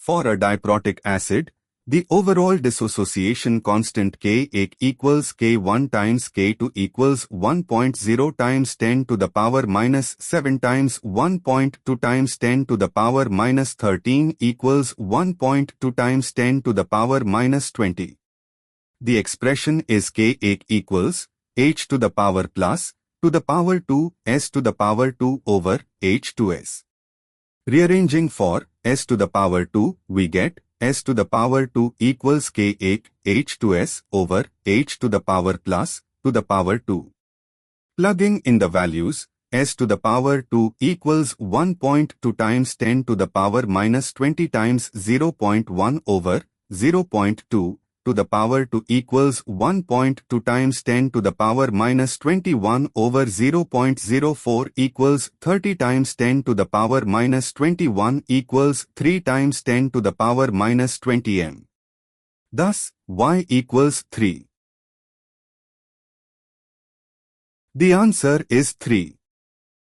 For a diprotic acid, the overall dissociation constant K1 equals K1 times K2 equals 1.0 times 10 to the power minus 7 times 1.2 times 10 to the power minus 13 equals 1.2 times 10 to the power minus 20. The expression is K1 equals H to the power plus to the power 2 S to the power 2 over H₂S. Rearranging for S to the power 2, we get S to the power 2 equals K1 H₂S over H to the power plus to the power 2. Plugging in the values, S to the power 2 equals 1.2 times 10 to the power minus 20 times 0.1 over 0.2 to the power 2 equals 1.2 times 10 to the power minus 21 over 0.04 equals 30 times 10 to the power minus 21 equals 3 times 10 to the power minus 20 m. Thus, y equals 3. The answer is 3.